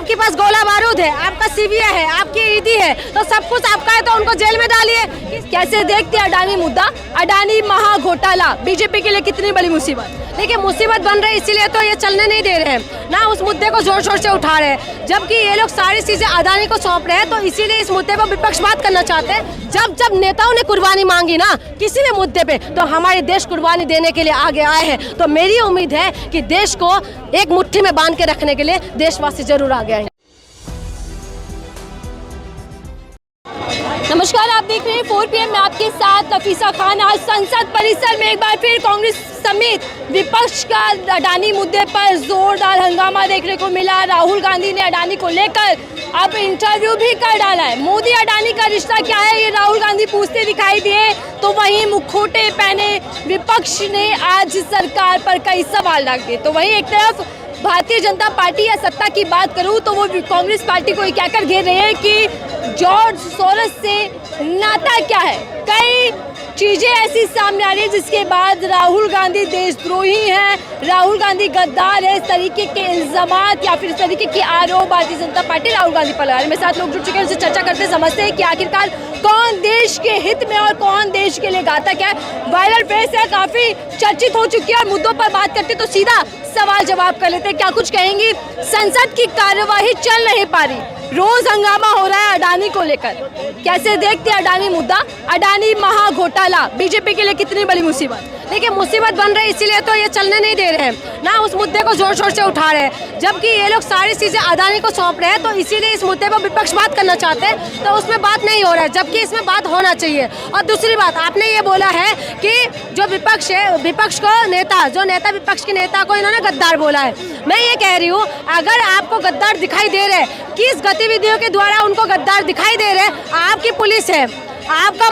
आपके पास गोला बारूद है, आपका सीबीआई है, आपकी ईडी है, तो सब कुछ आपका है, तो उनको जेल में डालिए। कैसे देखते हैं अडानी मुद्दा, अडानी महा घोटाला बीजेपी के लिए कितनी बड़ी मुसीबत। देखिए मुसीबत बन रही है, इसीलिए तो ये चलने नहीं दे रहे हैं ना, उस मुद्दे को जोर शोर से उठा रहे हैं, जबकि ये लोग सारी चीजें अडानी को सौंप रहे हैं। तो इसीलिए इस मुद्दे पर विपक्ष बात करना चाहते हैं। जब जब नेताओं ने कुर्बानी मांगी ना किसी भी मुद्दे पे, तो हमारे देश कुर्बानी देने के लिए आगे आए हैं। तो मेरी उम्मीद है कि देश को एक मुट्ठी में बांध के रखने के लिए देशवासी जरूर आगे आएंगे। नमस्कार, आप देख रहे हैं 4 PM में आपके साथ नफीसा खान। आज संसद परिसर में एक बार फिर कांग्रेस समेत विपक्ष का अडानी मुद्दे पर जोरदार हंगामा देखने को मिला। राहुल गांधी ने अडानी को लेकर अब इंटरव्यू भी कर डाला है। मोदी अडानी का रिश्ता क्या है, ये राहुल गांधी पूछते दिखाई दिए, तो वहीं मुखौटे पहने विपक्ष ने आज सरकार पर कई सवाल रख दिए। तो वहीं एक तरफ भारतीय जनता पार्टी या सत्ता की बात करूं तो वो कांग्रेस पार्टी को क्या कर घेर रहे हैं कि जॉर्ज सोरोस से नाता क्या है। कई चीजें ऐसी सामने आ रही है जिसके बाद राहुल गांधी देशद्रोही हैं, राहुल गांधी गद्दार है, इस तरीके के इल्जामात या फिर इस तरीके के आरोप भारतीय जनता पार्टी राहुल गांधी पर लगा रही है। मेरे साथ लोग जुड़ चुके हैं, उनसे चर्चा करते समझते हैं कि आखिरकार कौन देश के हित में और कौन देश के लिए घातक है। वायरल फेस है, काफी चर्चित हो चुकी है और मुद्दों पर बात करते तो सीधा सवाल जवाब कर लेते हैं। क्या कुछ कहेंगी, संसद की कार्यवाही चल नहीं पा रही, रोज हंगामा हो रहा है अडानी को लेकर, कैसे देखते हैं अडानी मुद्दा, अडानी महा घोटाला बीजेपी के लिए कितनी बड़ी मुसीबत। देखिए मुसीबत बन रही है, इसीलिए तो ये चलने नहीं दे रहे हैं ना, उस मुद्दे को जोर शोर से उठा रहे हैं, जबकि ये लोग सारी चीजें अडानी को सौंप रहे हैं। तो इसीलिए इस मुद्दे पर विपक्ष बात करना चाहते हैं, तो उसमें बात नहीं हो रहा है, जबकि इसमें बात होना चाहिए। और दूसरी बात, आपने ये बोला है कि जो विपक्ष है, विपक्ष को नेता, जो नेता विपक्ष के नेता को इन्होंने गद्दार बोला है। मैं ये कह रही हूँ, अगर आपको गद्दार दिखाई दे रहे, किस गतिविधियों के द्वारा उनको गद्दार दिखाई दे रहे, आपकी पुलिस है, आपका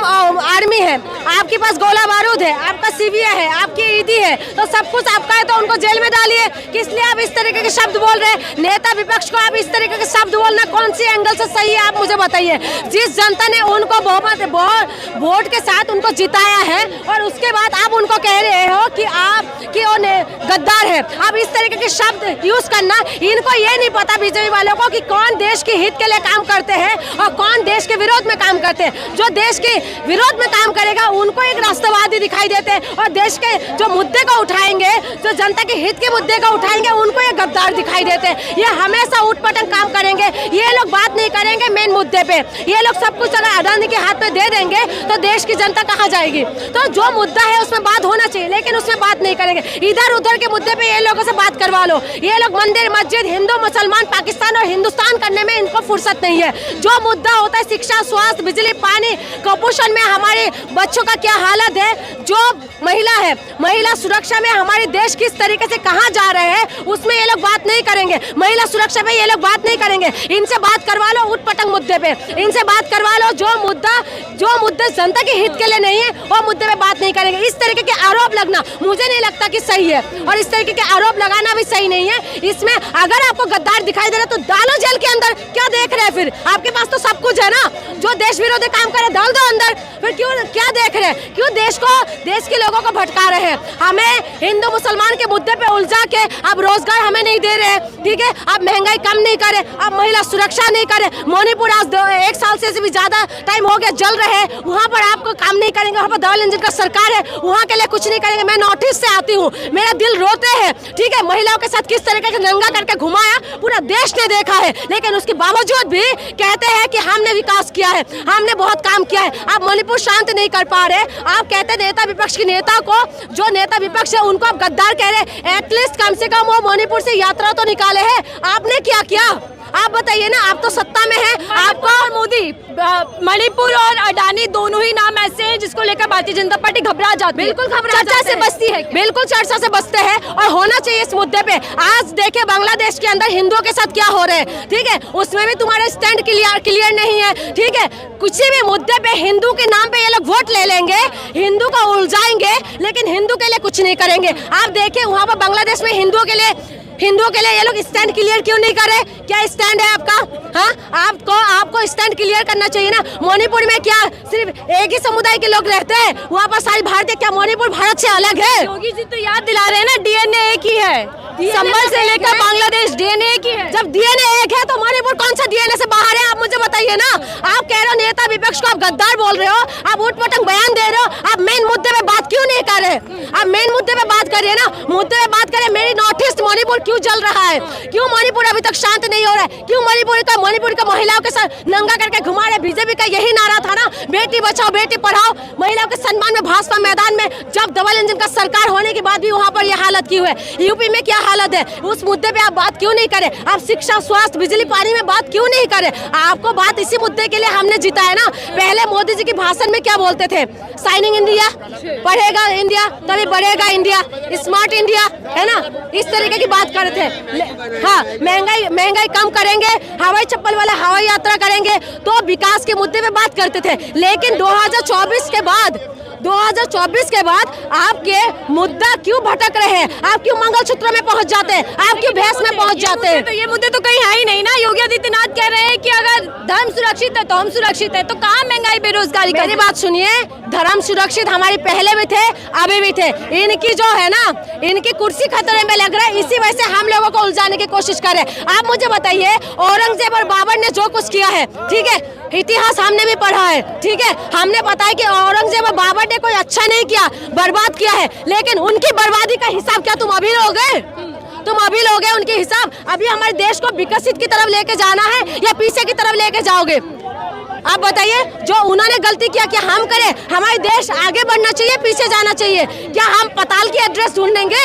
आर्मी है, आपके पास गोला बारूद है, आपका सीबीआई है, आपकी ईडी है, तो सब कुछ आपका है, तो उनको जेल में डालिए। किस लिए आप इस तरीके के शब्द बोल रहे हैं? नेता विपक्ष को आप इस तरीके के शब्द बोलना कौन सी एंगल से सही है, आप मुझे बताइए। जिस जनता ने उनको वोट के साथ उनको जिताया है और उसके बाद आप उनको कह रहे हो कि वो गद्दार है, आप इस तरीके के शब्द यूज करना, इनको ये नहीं पता बीजेपी वालों को कि कौन देश के हित के लिए काम करते हैं और कौन देश के विरोध में काम करते हैं। जो देश के विरोध में काम करेगा उनको एक राष्ट्रवादी दिखाई देते हैं, और देश के जो मुद्दे को उठाएंगे, जो जनता के हित के मुद्दे को उठाएंगे, उनको एक गद्दार दिखाई देते हैं। ये हमेशा उठपटंग काम करेंगे, ये लोग बात नहीं करेंगे मेन मुद्दे पे। ये लोग सब कुछ अगर अडानी के हाथ में दे देंगे तो देश की जनता कहाँ जाएगी। तो जो मुद्दा है उसमें बात होना चाहिए, लेकिन उसमें बात नहीं करेंगे। इधर उधर के मुद्दे पे ये लोगों से बात करवा लो। ये लोग मंदिर मस्जिद, हिंदू मुसलमान, पाकिस्तान और हिंदुस्तान करने में इनको फुर्सत नहीं है। जो मुद्दा होता है शिक्षा, स्वास्थ्य, बिजली, पानी, कुपोषण में हमारे बच्चों का क्या हालत है, जो महिला है, महिला सुरक्षा में हमारे देश किस तरीके से कहाँ जा रहे हैं, उसमें ये लोग बात नहीं करेंगे। महिला सुरक्षा में ये लोग बात नहीं करेंगे। इनसे बात करवा लो उठपटंग मुद्दे पे, इनसे बात करवा लो जो मुद्दे जनता के हित के लिए नहीं है, वो मुद्दे पे बात नहीं करेंगे। इस तरीके के आरोप लगना मुझे नहीं लगता कि सही है, और इस तरीके के आरोप लगाना भी सही नहीं है। इसमें अगर आपको गद्दार दिखाई दे रहा है तो डालो जेल के अंदर, क्या देख रहे हैं फिर? आपके पास तो सब कुछ है ना, जो देश विरोधी काम करे डाल दो अंदर, फिर क्यों क्या देख रहे हैं? क्यों देश के लोगों को भटका रहे हैं? हमें हिंदू मुसलमान के मुद्दे पे उलझा के आप रोजगार हमें नहीं दे रहे, ठीक है, आप महंगाई कम नहीं करे, आप महिला सुरक्षा नहीं करे। मणिपुर आज 1 साल से भी ज्यादा टाइम हो गया जल रहे हैं, वहाँ पर आपको काम नहीं करेंगे। वहाँ पर डबल इंजन का सरकार है, वहाँ के लिए कुछ नहीं करेंगे। मैं नॉर्थ ईस्ट से आती हूँ, मेरा दिल रोते हैं, ठीक है, महिलाओं के साथ किस तरीके से नंगा करके घुमाया पूरा देश ने देखा है, लेकिन उसके बावजूद भी कहते हैं कि हमने विकास किया है, हमने बहुत काम किया है। आप मणिपुर शांत नहीं कर पा रहे, आप कहते नेता विपक्ष के नेता को, जो नेता विपक्ष है उनको आप गद्दार कह रहे। एटलीस्ट कम से कम वो मणिपुर से यात्रा तो निकाले हैं, आपने क्या किया? आप बताइए ना, आप तो सत्ता में हैं, आपको मोदी, मणिपुर और अडानी दोनों ही नाम ऐसे हैं जिसको लेकर भारतीय जनता पार्टी घबरा जाती है। बिल्कुल घबरा चर्चा से बचती है, बिल्कुल चर्चा से बचते हैं, और होना चाहिए इस मुद्दे पे। आज देखे बांग्लादेश के अंदर हिंदुओं के साथ क्या हो रहा है, ठीक है, उसमें भी तुम्हारा स्टैंड क्लियर नहीं है, ठीक है। किसी भी मुद्दे पे हिंदू के नाम पे ये लोग वोट ले लेंगे, हिंदू को उलझाएंगे, लेकिन हिंदू के लिए कुछ नहीं करेंगे। आप देखिए वहाँ पर बांग्लादेश में हिंदुओं के लिए हिंदुओं के लिए ये लोग स्टैंड क्लियर क्यों नहीं कर रहे? क्या स्टैंड है आपका? हाँ, आपको स्टैंड क्लियर करना चाहिए ना। मणिपुर में क्या सिर्फ एक ही समुदाय के लोग रहते हैं? वहाँ पर सारी भारतीय, क्या मणिपुर भारत से अलग है? योगी जी तो याद दिला रहे हैं ना, डीएनए एक ही है, संभल से लेकर बांग्लादेश डीएनए एक ही है। जब डीएनए एक है तो मणिपुर कौन सा डीएनए से बाहर है? आप मुझे बताइए ना। आप कह रहे हो नेता विपक्ष को आप गद्दार बोल रहे हो, आप उठपटंग बयान दे रहे हो, आप मेन मुद्दे पे बात क्यों नहीं कर रहे? आप मेन मुद्दे पे बात करिए ना, मुद्दे पे बात करें। मेरी नॉर्थ ईस्ट मणिपुर क्यों जल रहा है? क्यों मणिपुर अभी तक शांत नहीं हो रहा है? क्यों मणिपुर का महिलाओं के साथ नंगा करके घुमा रहे? बीजेपी का यही नारा था ना, बेटी बचाओ बेटी पढ़ाओ, महिलाओं के सम्मान में भाजपा मैदान में। जब डबल इंजन का सरकार होने के बाद भी वहाँ पर यह हालत क्यों है? यूपी में क्या हालत है? उस मुद्दे पे आप बात क्यों नहीं करें? आप शिक्षा, स्वास्थ्य, बिजली, पानी में बात क्यों नहीं करें? आपको बात इसी मुद्दे के लिए हमने जीता है ना। पहले मोदी जी की भाषण में क्या बोलते थे? साइनिंग इंडिया, पढ़ेगा इंडिया तभी बढ़ेगा इंडिया, स्मार्ट इंडिया, है ना? इस तरीके की बात कर रहे थे। हाँ, महंगाई कम करेंगे, हवाई चप्पल वाला हवाई यात्रा करेंगे, तो विकास के मुद्दे पे बात करते थे। लेकिन 2024 के बाद आपके मुद्दा क्यों भटक रहे हैं? आप क्यों मंगलसूत्र में पहुंच जाते हैं? आप क्यों भैंस में पहुंच जाते हैं? तो ये मुद्दे तो कहीं है ही नहीं ना। योगी आदित्यनाथ कह रहे हैं कि अगर धर्म सुरक्षित है तो हम सुरक्षित है, तो कहाँ महंगाई बेरोजगारी? मेरी बात सुनिए, धर्म सुरक्षित हमारे पहले भी थे, अभी भी थे। इनकी जो है ना, इनकी कुर्सी खतरे में लग रहा है, इसी वजह से हम लोगों को उलझाने की कोशिश कर रहे हैं। आप मुझे बताइए, औरंगजेब और बाबर ने जो कुछ किया है, ठीक है, इतिहास हमने भी पढ़ा है, ठीक है, हमने पता है कि औरंगजेब और बाबर ने कोई अच्छा नहीं किया, बर्बाद किया है। लेकिन उनकी बर्बादी का हिसाब क्या तुम अभी लोगे? तुम अभी लोगे उनके हिसाब? अभी हमारे देश को विकसित की तरफ लेके जाना है या पीछे की तरफ लेके जाओगे? आप बताइए, जो उन्होंने गलती किया क्या हम करें? हमारे देश आगे बढ़ना चाहिए, पीछे जाना चाहिए? क्या हम पाताल की एड्रेस ढूंढेंगे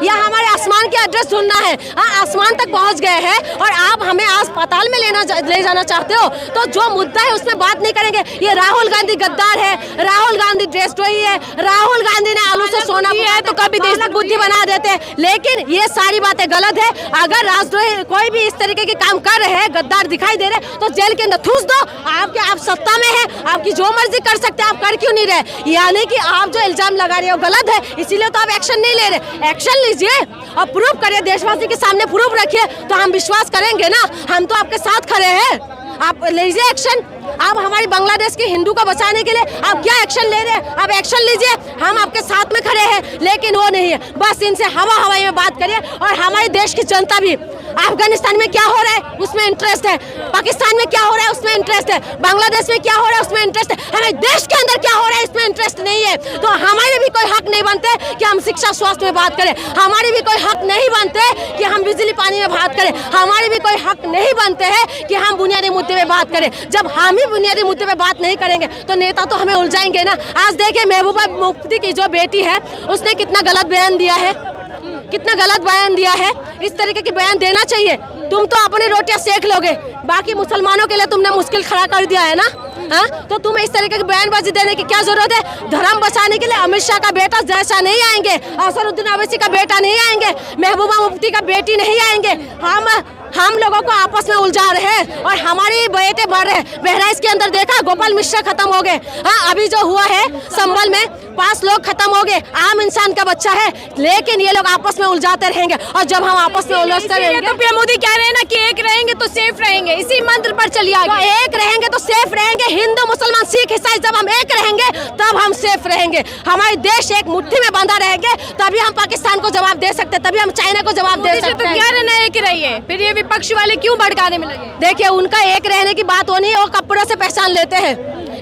या हमारे आसमान की एड्रेस ढूंढना है? हाँ, आसमान तक पहुंच गए हैं और आप हमें आज पाताल में ले जाना चाहते हो, तो जो मुद्दा है उसमें बात नहीं करेंगे। ये राहुल गांधी गद्दार है, राहुल गांधी देशद्रोही है, राहुल गांधी ने आलू से सोना है तो कभी देश की बुद्धि बना देते हैं। लेकिन ये सारी बातें गलत है। अगर राजद्रोही कोई भी इस तरीके के काम कर रहे हैं, गद्दार दिखाई दे रहे, तो जेल के अंदर ठूस दो। आप सत्ता में है, आपकी जो मर्जी कर सकते हैं, आप कर क्यों नहीं रहे? यानी कि आप जो इल्जाम लगा रहे हो गलत है, इसीलिए तो आप एक्शन नहीं ले रहे। एक्शन लीजिए और प्रूफ करिए, देशवासी के सामने प्रूफ रखिए, तो हम विश्वास करेंगे ना। हम तो आपके साथ खड़े हैं, आप लीजिए एक्शन। आप हमारी बांग्लादेश के हिंदू को बचाने के लिए आप क्या एक्शन ले रहे हैं? आप एक्शन लीजिए, हम आपके साथ में खड़े हैं। लेकिन वो नहीं है, बस इनसे हवाई में बात करिए। और हमारे देश की जनता भी, अफगानिस्तान में क्या हो रहा है उसमें इंटरेस्ट है, पाकिस्तान में क्या हो रहा है उसमें इंटरेस्ट है, बांग्लादेश में क्या हो रहा है उसमें इंटरेस्ट है, हमारे देश के अंदर क्या हो रहा है इसमें इंटरेस्ट नहीं है। तो हमारे भी कोई हक नहीं बनते कि हम शिक्षा स्वास्थ्य में बात करें, हमारे भी कोई हक नहीं बनते कि हम बिजली पानी में बात करें, हमारे भी कोई हक नहीं बनते हैं कि हम बुनियादी मुद्दे पे बात करें। जब हम ही बुनियादी मुद्दे पे बात नहीं करेंगे तो नेता तो हमें उलझाएंगे ना। आज देखिए, महबूबा मुफ्ती की जो बेटी है, उसने कितना गलत बयान दिया है, कितना गलत बयान दिया है। इस तरीके के बयान देना चाहिए। तुम तो अपनी रोटियां सेक लोगे, बाकी मुसलमानों के लिए तुमने मुश्किल खड़ा कर दिया है ना। हाँ, तो तुम्हें इस तरीके की बयानबाजी देने की क्या जरूरत है? धर्म बचाने के लिए अमित शाह का बेटा जैसा नहीं आएंगे, असरुद्दीन अवैसी का बेटा नहीं आएंगे, महबूबा मुफ्ती का बेटी नहीं आएंगे। हम लोगों को आपस में उलझा रहे हैं और हमारे बेटे बढ़ रहे हैं। बहराइच के अंदर देखा, गोपाल मिश्रा खत्म हो गए। हाँ, अभी जो हुआ है संभल में 5 लोग खत्म हो गए, आम इंसान का बच्चा है। लेकिन ये लोग आपस में उलझाते रहेंगे और जब हम आपस में उलझते रहेंगे तो पीएम मोदी कह रहे हैं ना कि एक रहेंगे तो सेफ रहेंगे, इसी मंत्र पर चलिए आगे। तो एक रहेंगे तो सेफ रहेंगे। हिंदू, मुसलमान, सिख, ईसाई, जब हम एक रहेंगे तब हम सेफ रहेंगे। हमारे देश एक मुट्ठी में बंधा रहेंगे, तभी हम पाकिस्तान को जवाब दे सकते, तभी हम चाइना को जवाब दे सकते। तो क्या रहना एक रहिए, फिर ये विपक्ष वाले क्यों भड़काने में लगे? देखिए, उनका एक रहने की बात होनी है, वो कपड़ों से पहचान लेते हैं,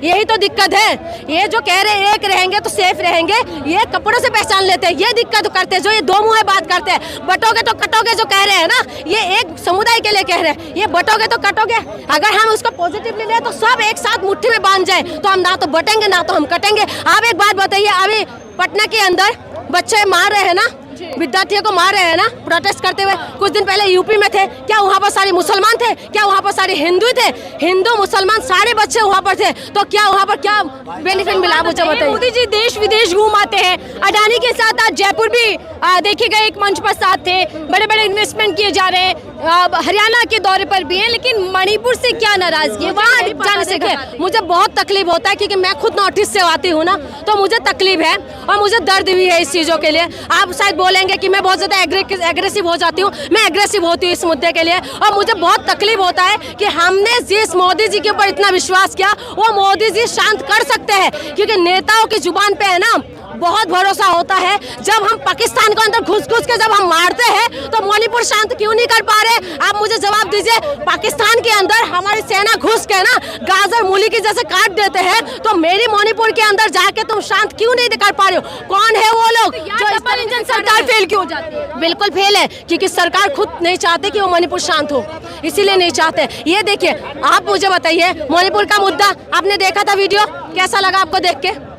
यही तो दिक्कत है। ये जो कह रहे हैं एक रहेंगे तो सेफ रहेंगे, ये कपड़ों से पहचान लेते हैं, ये दिक्कत करते हैं। जो ये दो मुंह बात करते हैं, बटोगे तो कटोगे जो कह रहे हैं ना, ये एक समुदाय के लिए कह रहे हैं, ये बटोगे तो कटोगे। अगर हम उसको पॉजिटिवली ले तो सब एक साथ मुट्ठी में बांध जाए तो हम ना तो बटेंगे ना तो हम कटेंगे। आप एक बात बताइए, अभी पटना के अंदर बच्चे मार रहे हैं ना, विद्यार्थियों को मार रहे हैं ना प्रोटेस्ट करते हुए। कुछ दिन पहले यूपी में थे, क्या वहाँ पर सारे मुसलमान थे? क्या वहाँ पर सारे हिंदू थे? हिंदू मुसलमान सारे बच्चे वहाँ पर थे, तो क्या वहाँ पर क्या बेनिफिट मिला? मुझे बताइए। मोदी जी देश विदेश घूम आते हैं, अडानी के साथ आज जयपुर भी देखिएगा एक मंच पर साथ थे, बड़े बड़े इन्वेस्टमेंट किए जा रहे हैं। हरियाणा के दौरे पर भी हैं, लेकिन मणिपुर से क्या नाराजगी है वहाँ जाने से? मुझे बहुत तकलीफ होता है क्योंकि मैं खुद नॉर्थ ईस्ट से आती हूँ ना, तो मुझे तकलीफ है और मुझे दर्द भी है इस चीज़ों के लिए। आप शायद बोलेंगे कि मैं बहुत ज़्यादा एग्रेसिव हो जाती हूँ, मैं एग्रेसिव होती हूँ इस मुद्दे के लिए, और मुझे बहुत तकलीफ होता है कि हमने जिस मोदी जी के ऊपर इतना विश्वास किया वो मोदी जी शांत कर सकते हैं, क्योंकि नेताओं की जुबान पे है ना बहुत भरोसा होता है। जब हम पाकिस्तान को अंदर घुस के जब हम मारते हैं तो मणिपुर शांत क्यों नहीं कर पा रहे? आप मुझे जवाब दीजिए। पाकिस्तान के अंदर हमारी सेना घुस के ना गाजर मूली की जैसे काट देते हैं, तो मेरी मणिपुर के अंदर जाके तुम शांत क्यों नहीं कर पा रहे हो? कौन है वो लोग जो डबल इंजन सरकार फेल क्यों हो जाती है? बिल्कुल फेल है, क्योंकि सरकार खुद नहीं चाहती कि वो मणिपुर शांत हो, इसीलिए नहीं चाहते। ये देखिए, आप मुझे बताइए, मणिपुर का मुद्दा आपने देखा था वीडियो, कैसा लगा आपको देख के?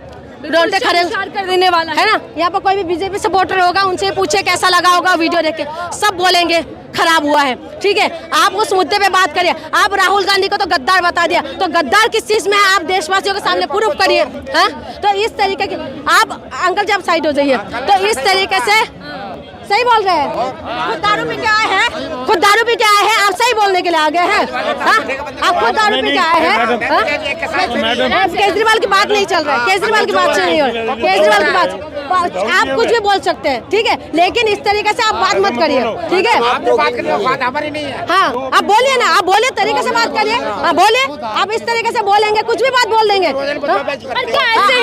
रोलते खड़े कर देने वाला है ना। यहाँ पर कोई भी बीजेपी सपोर्टर होगा, उनसे पूछे कैसा लगा होगा वीडियो देख के, सब बोलेंगे खराब हुआ है। ठीक है, आप उस मुद्दे पे बात करिए। आप राहुल गांधी को तो गद्दार बता दिया, तो गद्दार किस चीज में है आप देशवासियों के सामने प्रूफ करिए। हाँ, तो इस तरीके की आप अंकल जी आप साइड हो जाइए। तो इस तरीके से सही बोल रहे हैं, खुद दारू पी के आए हैं, खुद दारू पी के आए हैं, आप सही बोलने के लिए आ गए हैं? हाँ? आप खुद दारू पी के आए हैं? केजरीवाल की बात नहीं चल रहा है, केजरीवाल की बात नहीं हो रही, केजरीवाल की बात आप कुछ भी बोल सकते हैं, ठीक है, लेकिन इस तरीके से आप बात मत करिए, ठीक है? हाँ, आप बोलिए ना, आप बोलिए, तरीके से बात करिए, आप बोलिए। आप इस तरीके से बोलेंगे, कुछ भी बात बोल देंगे।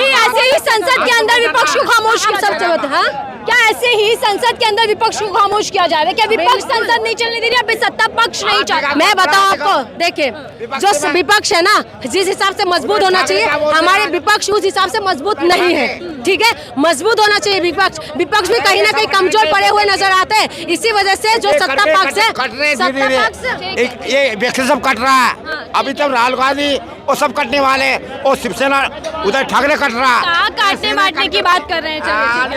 ऐसे ही संसद के अंदर विपक्ष को खामोश किया सबसे होता है? क्या ऐसे ही संसद के अंदर विपक्ष को खामोश किया जा रहा है? क्या विपक्ष संसद नहीं चलने दे रही, अभी सत्ता पक्ष नहीं चाहता? मैं बताऊं आपको, देखिए, जो विपक्ष है ना, जिस हिसाब से मजबूत होना चाहिए, हमारे विपक्ष उस हिसाब से मजबूत नहीं है, ठीक है? मजबूत होना चाहिए विपक्ष। विपक्ष भी कहीं ना कहीं कमजोर पड़े हुए नजर आते हैं, इसी वजह से जो सत्ता पक्ष है, सत्ता पक्ष ये व्यक्ति सब कट रहा है। अभी तक राहुल गांधी वो सब कटने वाले, और शिवसेना उधर ठाकरे कट रहा। काटने बांटने की बात कर रहे हैं,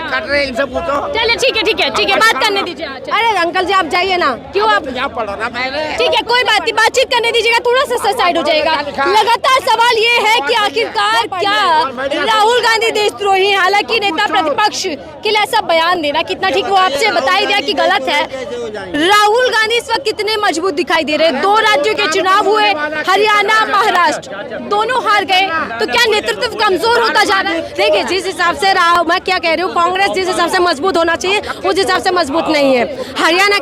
कट रहे इन सब को। चलिए ठीक है, बात करने दीजिए। अरे अंकल जी आप जाइए ना, क्यों आप यहाँ पढ़ रहा मैंने। ठीक है, कोई बात नहीं, बातचीत करने दीजिएगा, थोड़ा सा साइड हो जाएगा। लगातार सवाल ये है कि आखिरकार क्या राहुल गांधी देशद्रोही? हालांकि नेता प्रतिपक्ष के लिए ऐसा बयान देना कितना ठीक, वो आपसे बता ही दिया कि गलत है। राहुल गांधी इस वक्त कितने मजबूत दिखाई दे रहे हैं? 2 राज्यों के चुनाव हुए, हरियाणा महाराष्ट्र दोनों हार गए, तो क्या नेतृत्व कमजोर होता जा रहा है? देखिए, जिस हिसाब से मैं क्या कह रही हूँ, कांग्रेस जिस हिसाब से मजबूत होना चाहिए उस हिसाब से मजबूत नहीं है। हरियाणा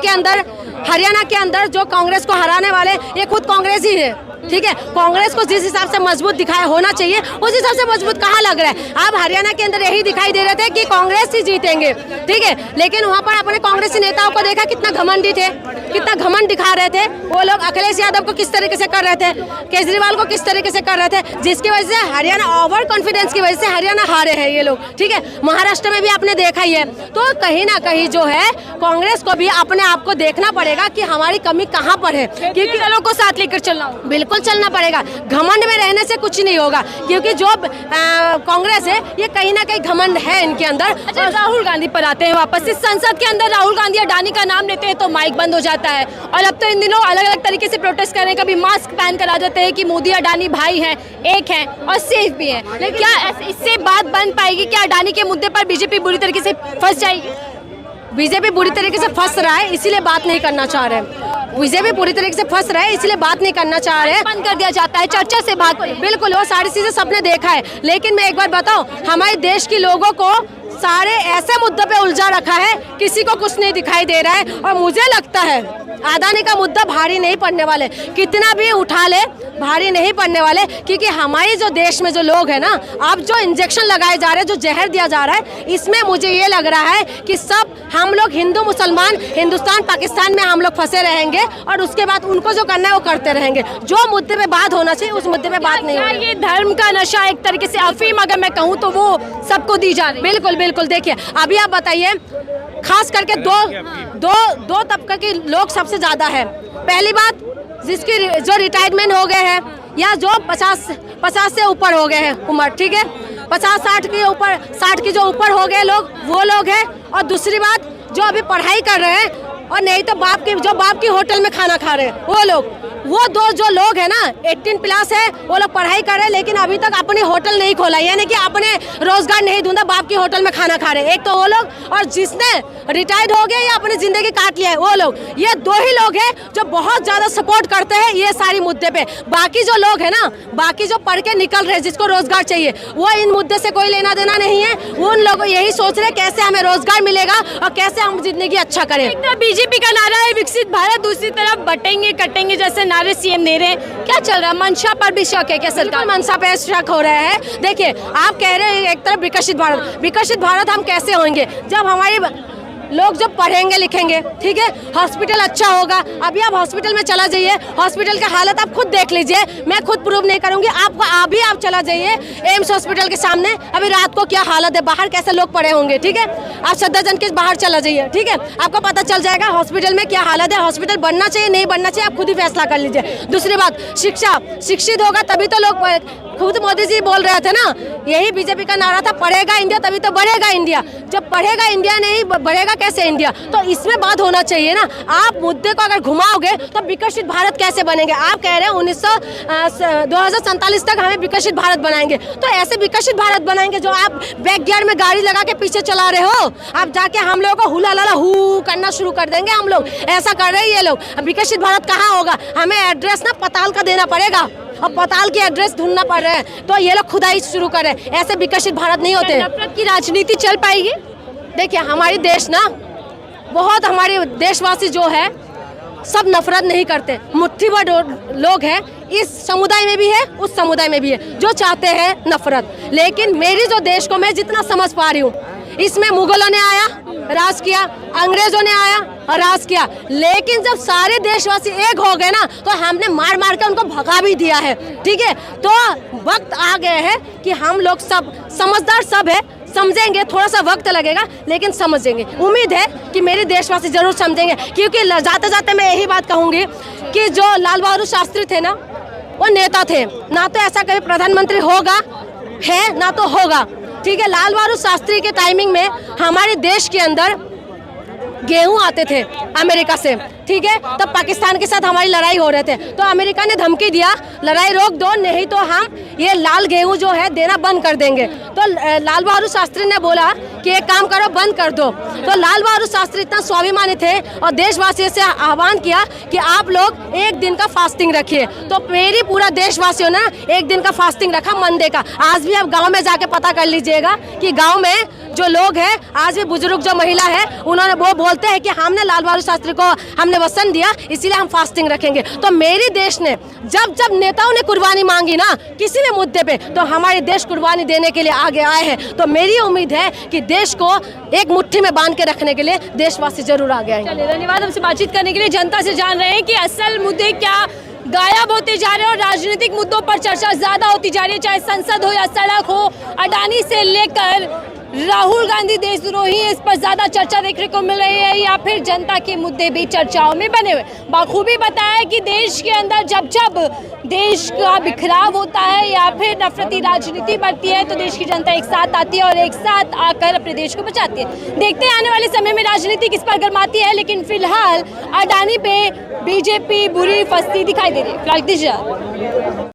के अंदर जो कांग्रेस को हराने वाले ये खुद कांग्रेस ही है, ठीक है? कांग्रेस को जिस हिसाब से मजबूत दिखाया होना चाहिए उस हिसाब से मजबूत कहाँ लग रहा है? आप हरियाणा के अंदर यही दिखाई दे रहे थे कि कांग्रेस ही जीतेंगे, ठीक है, लेकिन वहाँ पर अपने कांग्रेसी नेताओं को देखा कितना घमंडी थे, कितना घमंड दिखा रहे थे वो लोग। अखिलेश यादव को किस तरीके से कर रहे थे, केजरीवाल को किस तरीके से कर रहे थे, जिसकी वजह से हरियाणा ओवर कॉन्फिडेंस की वजह से हरियाणा हारे हैं ये लोग, ठीक है? महाराष्ट्र में भी आपने देखा ही है। तो कहीं ना कहीं जो है कांग्रेस को भी अपने आप को देखना पड़ेगा कि हमारी कमी कहाँ पर है, क्योंकि दलों को साथ लेकर चलना होगा। बिल्कुल चलना पड़ेगा। घमंड में रहने से कुछ नहीं होगा, क्योंकि जो कांग्रेस है ये कहीं ना कहीं घमंड है इनके अंदर। अच्छा, राहुल गांधी पर आते हैं वापस। इस संसद के अंदर राहुल गांधी अडानी का नाम लेते हैं तो माइक बंद हो जाता है, और अब तो इन दिनों अलग अलग तरीके से प्रोटेस्ट करने का भी मास्क पहन कर आ जाते हैं कि मोदी अडानी भाई हैं, एक हैं और सेफ भी हैं। लेकिन क्या इससे बात बन पाएगी? क्या अडानी के मुद्दे पर बीजेपी बुरी तरीके से फंस जाएगी? बीजेपी बुरी तरीके से फंस रहा है, इसीलिए बात नहीं करना चाह रहे हैं। बीजेपी पूरी तरीके से फंस रहे हैं, इसलिए बात नहीं करना चाह रहे हैं, बंद कर दिया जाता है, चर्चा से बात। बिल्कुल, वो सारी चीजें सबने देखा है, लेकिन मैं एक बार बताऊं, हमारे देश के लोगों को सारे ऐसे मुद्दे पे उलझा रखा है, किसी को कुछ नहीं दिखाई दे रहा है। और मुझे लगता है अडानी का मुद्दा भारी नहीं पड़ने वाले, कितना भी उठा ले भारी नहीं पड़ने वाले, क्योंकि हमारे जो देश में जो लोग हैं ना, अब जो इंजेक्शन लगाए जा रहे हैं, जो जहर दिया जा रहा है, इसमें मुझे ये लग रहा है कि सब हम लोग हिंदू मुसलमान, हिंदुस्तान पाकिस्तान में हम लोग फंसे रहेंगे, और उसके बाद उनको जो करना है वो करते रहेंगे। जो मुद्दे पे बात होना चाहिए उस मुद्दे पे बात नहीं होगी। ये धर्म का नशा एक तरीके से अफीम अगर मैं कहूँ तो वो सबको दी जा रही है। बिल्कुल बिल्कुल। देखिए, अभी आप बताइए, खास करके दो तबके के लोग सबसे ज्यादा है। पहली बात, जिसकी जो रिटायरमेंट हो गए हैं, या जो 50 से ऊपर हो गए हैं उम्र, ठीक है, 50-60 के ऊपर, 60 के जो ऊपर हो गए लोग, वो लोग हैं। और दूसरी बात, जो अभी पढ़ाई कर रहे हैं और नहीं तो बाप की होटल में खाना खा रहे हैं वो लोग। वो दो जो लोग हैं ना 18+ है, वो लोग पढ़ाई कर रहे हैं लेकिन अभी तक अपने होटल नहीं खोला, यानी कि अपने रोजगार नहीं ढूंढा, बाप की होटल में खाना खा रहे हैं। एक तो वो लोग और जिसने रिटायर्ड हो गया या अपनी जिंदगी काट लिया है वो लोग। ये दो ही लोग हैं जो बहुत ज्यादा सपोर्ट करते हैं ये सारी मुद्दे पे। बाकी जो लोग हैं ना, बाकी जो पढ़ के निकल रहे हैं जिसको रोजगार चाहिए, वो इन मुद्दे से कोई लेना देना नहीं है। उन लोग यही सोच रहे कैसे हमें रोजगार मिलेगा और कैसे हम जिंदगी अच्छा करें। एक तरफ बीजेपी का नारा है विकसित भारत, दूसरी तरफ बटेंगे कटेंगे जैसे नारे सीएम दे रहे हैं। क्या चल रहा है? मंशा पर भी शक है क्या सरकार? मनसा पे शक हो रहा है। देखिए आप कह रहे हैं एक तरफ विकसित भारत हम कैसे होंगे जब हमारी लोग जब पढ़ेंगे लिखेंगे, ठीक है, हॉस्पिटल अच्छा होगा। अभी आप हॉस्पिटल में चला जाइए, हॉस्पिटल का हालत आप खुद देख लीजिए, मैं खुद प्रूव नहीं करूंगी आपको। अभी आप चला जाइए एम्स हॉस्पिटल के सामने, अभी रात को क्या हालत है, बाहर कैसे लोग पड़े होंगे, ठीक है। आप सफदरजंग के बाहर चला जाइए, ठीक है, आपको पता चल जाएगा हॉस्पिटल में क्या हालत है। हॉस्पिटल बनना चाहिए नहीं बनना चाहिए आप खुद ही फैसला कर लीजिए। दूसरी बात, शिक्षा, शिक्षित होगा तभी तो लोग, खुद मोदी जी बोल रहे थे ना, यही बीजेपी का नारा था, पढ़ेगा इंडिया तभी तो बढ़ेगा इंडिया। जब पढ़ेगा इंडिया नहीं बढ़ेगा कैसे इंडिया? तो इसमें बात होना चाहिए ना। आप मुद्दे को अगर घुमाओगे तो विकसित भारत कैसे बनेंगे? आप कह रहे हैं 2047 तक हमें विकसित भारत बनाएंगे, तो ऐसे विकसित भारत बनाएंगे जो आप बैक गियर में गाड़ी लगा के पीछे चला रहे हो, आप जाके हम लोगों को हुला लाला हु करना शुरू कर देंगे। हम लोग ऐसा कर रहे हैं ये लोग। विकसित भारत कहाँ होगा? हमें एड्रेस ना पताल का देना पड़ेगा और पताल की एड्रेस ढूंढना पड़ रहा है, तो ये लोग खुदाई शुरू कर रहे हैं। ऐसे विकसित भारत नहीं होते। नफरत की राजनीति चल पाएगी? देखिए हमारी देश ना, बहुत हमारे देशवासी जो है सब नफरत नहीं करते। मुट्ठी भर लोग हैं, इस समुदाय में भी है उस समुदाय में भी है जो चाहते हैं नफरत। लेकिन मेरी जो देश को मैं जितना समझ पा रही हूँ, इसमें मुगलों ने आया राज किया, अंग्रेजों ने आया और राज किया, लेकिन जब सारे देशवासी एक हो गए ना तो हमने मार मार के उनको भगा भी दिया है, ठीक है। तो वक्त आ गया है कि हम लोग सब समझदार सब है, समझेंगे, थोड़ा सा वक्त लगेगा लेकिन समझेंगे। उम्मीद है कि मेरे देशवासी जरूर समझेंगे, क्योंकि जाते जाते मैं यही बात कहूँगी कि जो लाल बहादुर शास्त्री थे ना, वो नेता थे, ना तो ऐसा कभी प्रधानमंत्री होगा है ना तो होगा, ठीक है। लाल बहादुर शास्त्री के टाइमिंग में हमारे देश के अंदर गेहूं आते थे अमेरिका से, ठीक है, तब पाकिस्तान के साथ हमारी लड़ाई हो रहे थे, तो अमेरिका ने धमकी दिया लड़ाई रोक दो नहीं तो हम ये लाल गेहूं जो है देना बंद कर देंगे। तो लाल बहादुर शास्त्री ने बोला कि एक काम करो बंद कर दो। तो लाल बहादुर शास्त्री इतना स्वाभिमानी थे और देशवासियों से आह्वान किया कि आप लोग एक दिन का फास्टिंग रखिए। तो मेरी पूरा देशवासियों ने एक दिन का फास्टिंग रखा मंडे का। आज भी आप गाँव में जाके पता कर लीजिएगा कि गाँव में जो लोग हैं, आज भी बुजुर्ग जो महिला है, उन्होंने वो बोलते हैं कि हमने लाल बहादुर शास्त्री को हमने वचन दिया इसीलिए हम फास्टिंग रखेंगे। तो मेरी देश ने जब जब नेताओं ने कुर्बानी मांगी ना किसी भी मुद्दे पे, तो हमारे देश कुर्बानी देने के लिए आगे आए हैं। तो मेरी उम्मीद है कि देश को एक मुट्ठी में बांध के रखने के लिए देशवासी जरूर आगे आएंगे। धन्यवाद हमसे बातचीत करने के लिए। जनता से जान रहे हैं कि असल मुद्दे क्या गायब होते जा रहे हैं और राजनीतिक मुद्दों पर चर्चा ज्यादा होती जा रही है, चाहे संसद हो या सड़क हो। अडानी से लेकर राहुल गांधी देशद्रोही, इस पर ज्यादा चर्चा देखने को मिल रही है, या फिर जनता के मुद्दे भी चर्चाओं में बने हुए। बाखूबी बताया कि देश के अंदर जब जब देश का बिखराव होता है या फिर नफरती राजनीति बढ़ती है तो देश की जनता एक साथ आती है और एक साथ आकर अपने देश को बचाती है। देखते हैं आने वाले समय में राजनीति किस पर गर्माती है, लेकिन फिलहाल अडानी पे बीजेपी बुरी फंसती दिखाई दे रही है।